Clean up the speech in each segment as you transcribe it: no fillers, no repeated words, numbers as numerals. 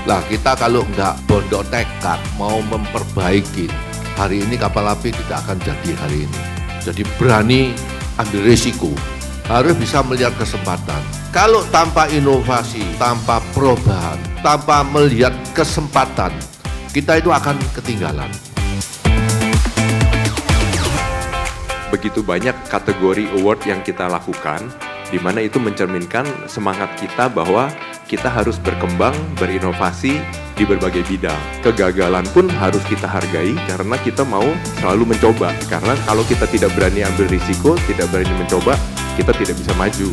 Lah kita kalau nggak bondok tekad mau memperbaiki, hari ini kapal api tidak akan jadi hari ini. Jadi berani ambil risiko, harus bisa melihat kesempatan. Kalau tanpa inovasi, tanpa perubahan, tanpa melihat kesempatan, kita itu akan ketinggalan. Begitu banyak kategori award yang kita lakukan, di mana itu mencerminkan semangat kita bahwa kita harus berkembang, berinovasi di berbagai bidang. Kegagalan pun harus kita hargai karena kita mau selalu mencoba. Karena kalau kita tidak berani ambil risiko, tidak berani mencoba, kita tidak bisa maju.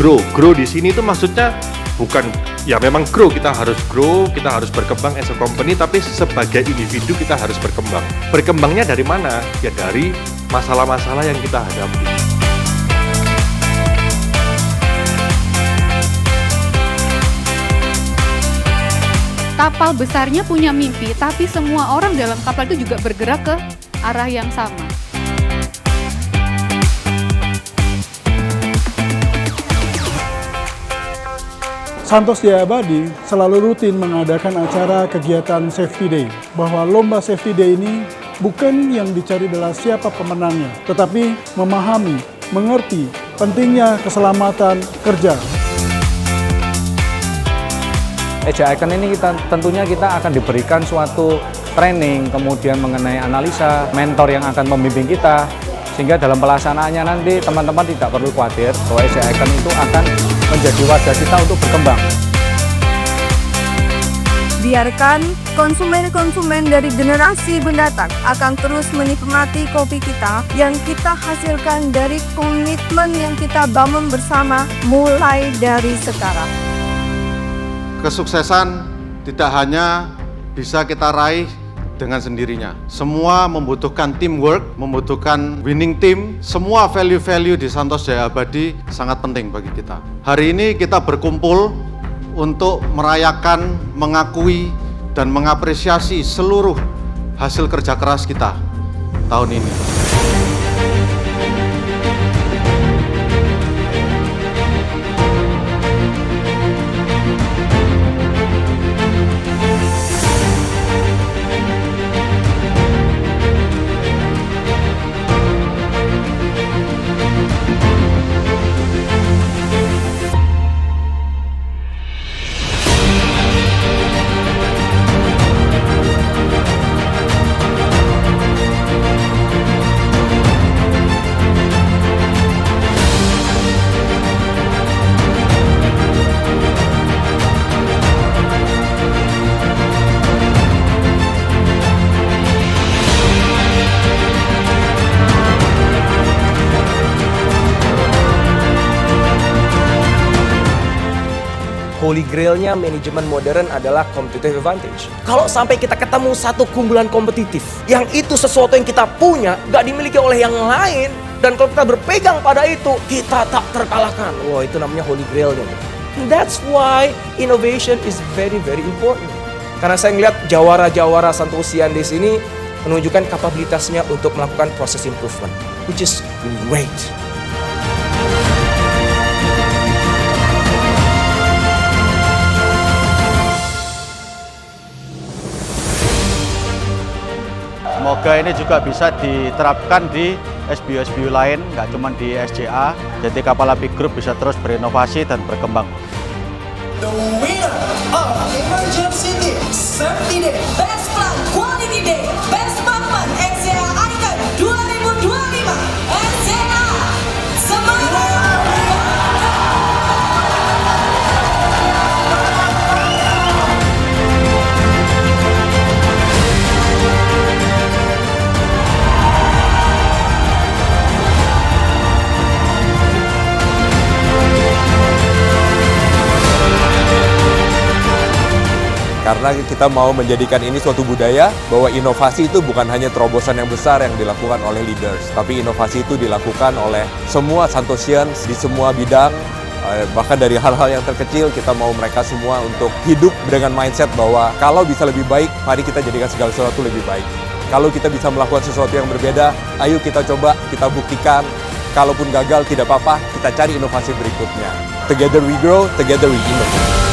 Grow di sini itu maksudnya bukan ya memang kita harus berkembang as a company, tapi sebagai individu kita harus berkembang. Berkembangnya dari mana? Ya dari masalah-masalah yang kita hadapi. Kapal besarnya punya mimpi, tapi semua orang dalam kapal itu juga bergerak ke arah yang sama. Santos Jaya Abadi selalu rutin mengadakan acara kegiatan Safety Day. Bahwa lomba Safety Day ini bukan yang dicari adalah siapa pemenangnya, tetapi memahami, mengerti pentingnya keselamatan kerja. EJ Icon ini tentunya kita akan diberikan suatu training, kemudian mengenai analisa, mentor yang akan membimbing kita, sehingga dalam pelaksanaannya nanti teman-teman tidak perlu khawatir bahwa EJ Icon itu akan menjadi wadah kita untuk berkembang. Biarkan konsumen-konsumen dari generasi mendatang akan terus menikmati kopi kita yang kita hasilkan dari komitmen yang kita bangun bersama mulai dari sekarang. Kesuksesan tidak hanya bisa kita raih dengan sendirinya. Semua membutuhkan teamwork, membutuhkan winning team. Semua value-value di Santos Jaya Abadi sangat penting bagi kita. Hari ini kita berkumpul untuk merayakan, mengakui, dan mengapresiasi seluruh hasil kerja keras kita tahun ini. Holy Grail-nya manajemen modern adalah competitive advantage. Kalau sampai kita ketemu satu keunggulan kompetitif, yang itu sesuatu yang kita punya, gak dimiliki oleh yang lain, dan kalau kita berpegang pada itu, kita tak terkalahkan. Wah, itu namanya Holy Grail-nya. That's why innovation is very, very important. Karena saya melihat jawara-jawara Santosian di sini menunjukkan kapabilitasnya untuk melakukan proses improvement, which is great. Semoga ini juga bisa diterapkan di SBU-SBU lain, nggak cuma di SJA. Jadi Kapal Api Group bisa terus berinovasi dan berkembang. The winner of Emergency Team Safety Day, Best Plan Quality Day, Best Movement SJA Icon 2025, SJA Semarang. Karena kita mau menjadikan ini suatu budaya bahwa inovasi itu bukan hanya terobosan yang besar yang dilakukan oleh leaders, tapi inovasi itu dilakukan oleh semua Santosians di semua bidang. Bahkan dari hal-hal yang terkecil kita mau mereka semua untuk hidup dengan mindset bahwa kalau bisa lebih baik, mari kita jadikan segala sesuatu lebih baik. Kalau kita bisa melakukan sesuatu yang berbeda, ayo kita coba, kita buktikan. Kalaupun gagal tidak apa-apa, kita cari inovasi berikutnya. Together we grow, together we innovate.